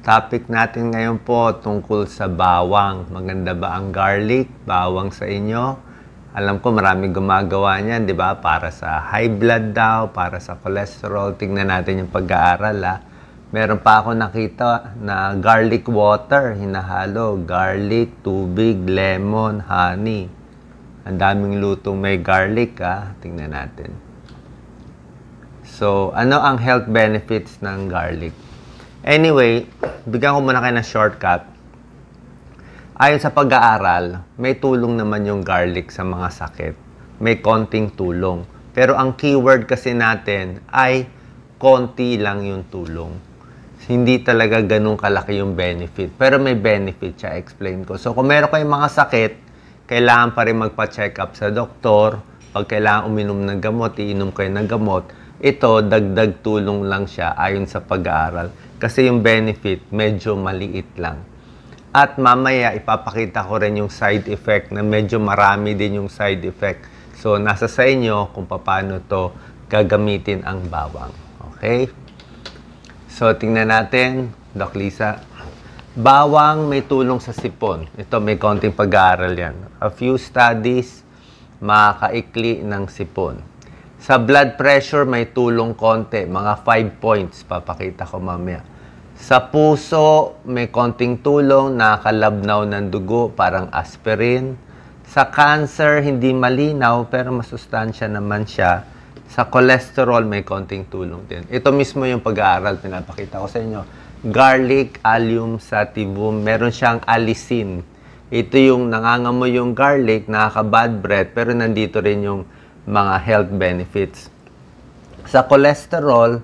Topic natin ngayon po tungkol sa bawang. Maganda ba ang garlic, bawang sa inyo? Alam ko marami gumagawa niyan, di ba? Para sa high blood daw, para sa cholesterol. Tingnan natin yung pag-aaral, ha. Meron pa ako nakita na garlic water, hinahalo. Garlic, tubig, lemon, honey. Ang daming lutong may garlic, ha. Tingnan natin. So, ano ang health benefits ng garlic? Anyway, bigyan ko muna kayo ng shortcut. Ayon sa pag-aaral, may tulong naman yung garlic sa mga sakit. May konting tulong. Pero ang keyword kasi natin ay konti lang yung tulong. Hindi talaga ganun kalaki yung benefit. Pero may benefit siya, explain ko. So kung meron kayong mga sakit, kailangan pa rin magpa-check up sa doktor. Pag kailangan uminom ng gamot, iinom kayo ng gamot. Ito, dagdag tulong lang siya ayon sa pag-aaral. Kasi yung benefit, medyo maliit lang. At mamaya, ipapakita ko rin yung side effect na medyo marami din yung side effect. So, nasa sa inyo kung paano to gagamitin ang bawang. Okay? So, tingnan natin, Doc Lisa. Bawang may tulong sa sipon. Ito, may konting pag-aaral yan. A few studies, makakaikli ng sipon. Sa blood pressure, may tulong konti. Mga 5 points. Papakita ko mamaya. Sa puso, may konting tulong. Nakakalabnaw ng dugo, parang aspirin. Sa cancer, hindi malinaw, pero masustansya naman siya. Sa cholesterol, may konting tulong din. Ito mismo yung pag-aaral. Pinapakita ko sa inyo. Garlic, allium sativum. Meron siyang allicin. Ito yung nangangamoy yung garlic, nakaka-bad breath, pero nandito rin yung mga health benefits. Sa cholesterol,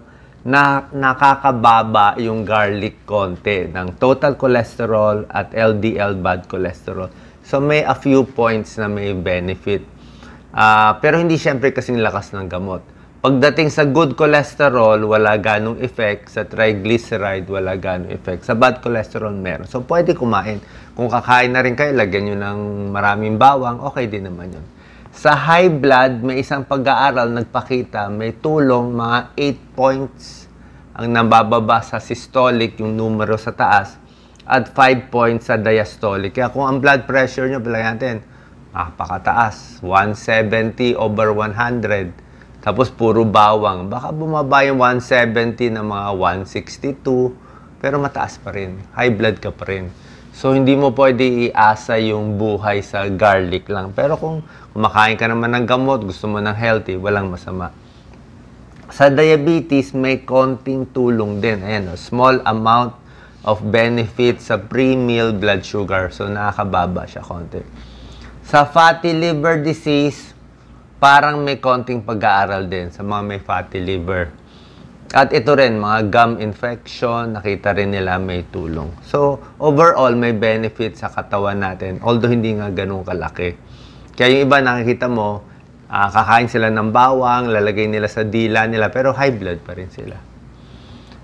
nakakababa yung garlic konti ng total cholesterol at LDL bad cholesterol. So may a few points na may benefit. Pero hindi syempre kasing lakas ng gamot. Pagdating sa good cholesterol, wala ganong effect. Sa triglyceride, wala ganong effect. Sa bad cholesterol, meron. So pwede kumain. Kung kakain na rin kayo, lagyan nyo ng maraming bawang, okay din naman yun. Sa high blood, may isang pag-aaral nagpakita, may tulong mga 8 points ang nabababa sa systolic, yung numero sa taas, at 5 points sa diastolic. Kaya kung ang blood pressure nyo, bilangin natin, napakataas, 170 over 100, tapos puro bawang, baka bumaba yung 170 na mga 162, pero mataas pa rin, high blood ka pa rin. So, hindi mo pwede iasa yung buhay sa garlic lang. Pero kung kumakain ka naman ng gamot, gusto mo ng healthy, walang masama. Sa diabetes, may konting tulong din. Ayan, small amount of benefit sa pre-meal blood sugar. So, nakakababa siya konti. Sa fatty liver disease, parang may konting pag-aaral din sa mga may fatty liver. At ito rin, mga gum infection, nakita rin nila may tulong. So, overall, may benefit sa katawan natin, although hindi nga ganun kalaki. Kaya yung iba, nakikita mo, kakain sila ng bawang, lalagay nila sa dila nila, pero high blood pa rin sila.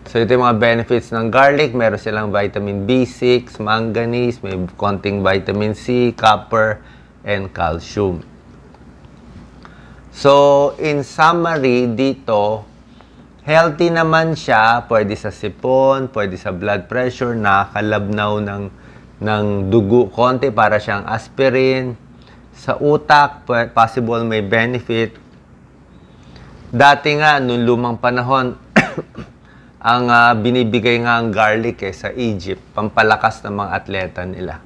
So, ito yung mga benefits ng garlic. Meron silang vitamin B6, manganese, may konting vitamin C, copper, and calcium. So, in summary, dito, healthy naman siya, pwede sa sipon, pwede sa blood pressure, nakakalabnaw ng dugo konti para siyang aspirin. Sa utak, possible may benefit. Dati nga, nung lumang panahon, ang binibigay nga ang garlic sa Egypt, pampalakas ng mga atleta nila.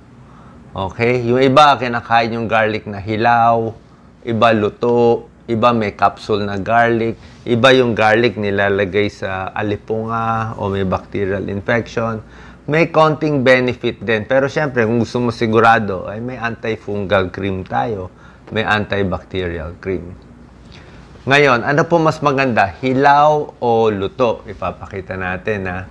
Okay? Yung iba, kinakain yung garlic na hilaw, iba luto, iba may capsule na garlic. Iba yung garlic nilalagay sa alipunga o may bacterial infection. May konting benefit din. Pero syempre, kung gusto mo sigurado, ay may antifungal cream tayo. May antibacterial cream. Ngayon, ano po mas maganda? Hilaw o luto? Ipapakita natin, ha.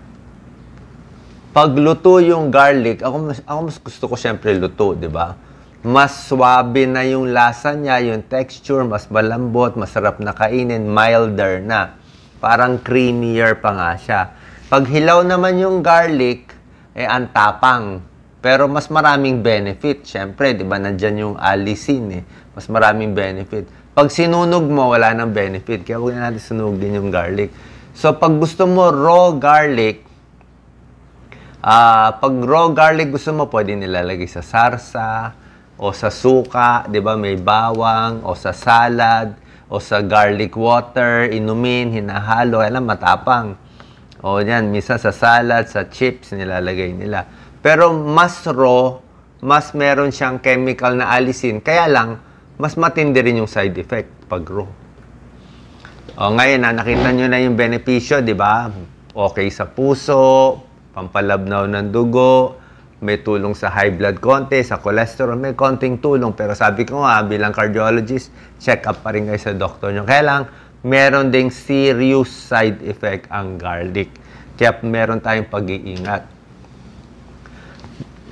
Pag luto yung garlic, ako mas gusto ko syempre luto, di ba? Mas swabe na yung lasa niya, yung texture, mas malambot, masarap na kainin, milder na. Parang creamier pa nga siya. Pag hilaw naman yung garlic, ang tapang. Pero mas maraming benefit. Siyempre, di ba, nandyan yung allicin Mas maraming benefit. Pag sinunog mo, wala nang benefit. Kaya huwag na natin sunugin yung garlic. So, pag gusto mo raw garlic, Pag raw garlic gusto mo, pwede nilalagay sa sarsa, o sa suka, di ba, may bawang, o sa salad, o sa garlic water, inumin, hinahalo, alam, matapang. O yan, misa sa salad, sa chips, nilalagay nila. Pero mas raw, mas meron siyang chemical na alisin, kaya lang, mas matindi rin yung side effect pag raw. O ngayon, nakita nyo na yung benepisyo, di ba? Okay sa puso, pampalabnaw ng dugo, may tulong sa high blood konti, sa cholesterol, may konting tulong. Pero sabi ko nga, bilang cardiologist, check up pa rin kayo sa doktor nyo. Kaya lang, meron ding serious side effect ang garlic. Kaya meron tayong pag-iingat.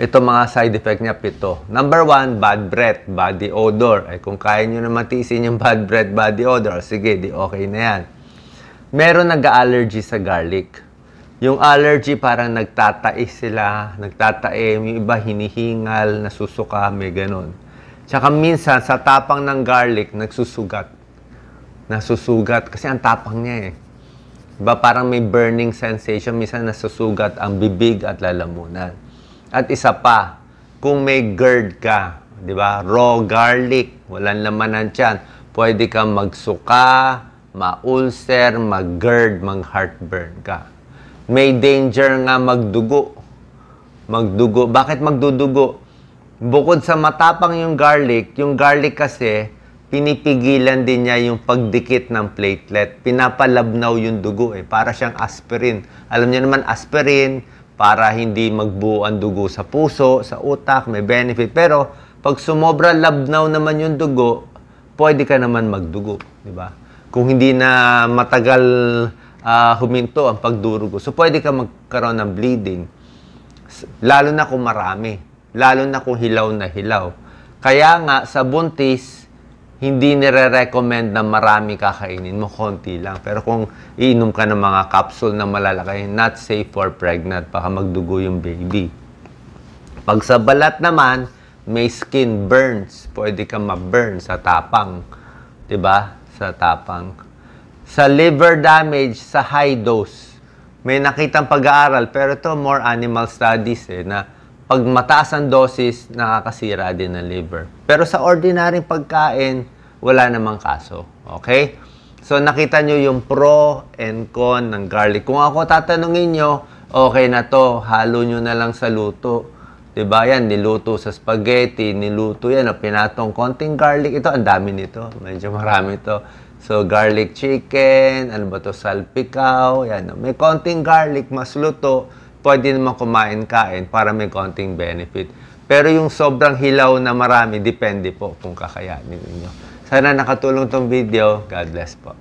Ito mga side effect niya, 7. Number 1, bad breath, body odor. Ay kung kaya nyo naman tiisin yung bad breath, body odor, sige, di okay na yan. Meron nag-allergy sa garlic. Yung allergy parang nagtatae sila, nagtatae, yung iba hinihingal, nasusuka, may ganun. Tsaka minsan sa tapang ng garlic, nagsusugat. Nasusugat kasi ang tapang niya eh. Diba parang may burning sensation, minsan nasusugat ang bibig at lalamunan. At isa pa, kung may GERD ka, di ba? Raw garlic, walang laman ng tiyan, pwede kang magsuka, ma-ulcer, mag-GERD, mag-heartburn ka. May danger nga magdugo. Magdugo. Bakit magdudugo? Bukod sa matapang yung garlic kasi, pinipigilan din niya yung pagdikit ng platelet. Pinapalabnaw yung dugo eh. Para siyang aspirin. Alam niyo naman, aspirin, para hindi magbuo ang dugo sa puso, sa utak, may benefit. Pero, pag sumobra labnaw naman yung dugo, pwede ka naman magdugo. Diba? Kung hindi na matagal huminto ang pagdurugo. So, pwede ka magkaroon ng bleeding. Lalo na kung marami. Lalo na kung hilaw na hilaw. Kaya nga, sa buntis, hindi nire-recommend na marami kakainin mo, konti lang. Pero kung iinom ka ng mga capsule na malalaki, not safe for pregnant, baka magdugo yung baby. Pag sa balat naman, may skin burns. Pwede ka ma-burn sa tapang. Diba? Sa tapang. Sa liver damage, sa high dose, may nakitang pag-aaral, pero ito more animal studies na pag mataas ang dosis, nakakasira din ng liver. Pero sa ordinaryong pagkain, wala namang kaso. Okay? So, nakita nyo yung pro and con ng garlic. Kung ako tatanungin nyo, okay na to, halo nyo na lang sa luto. Diba yan, niluto sa spaghetti, niluto yan, pinatong konting garlic. Ito, ang dami nito. Medyo marami ito. So, garlic chicken, ano ba to, salpikaw, yan. May konting garlic, mas luto, pwede naman kumain-kain para may konting benefit. Pero yung sobrang hilaw na marami, depende po kung kakayanin ninyo. Sana nakatulong tong video. God bless po.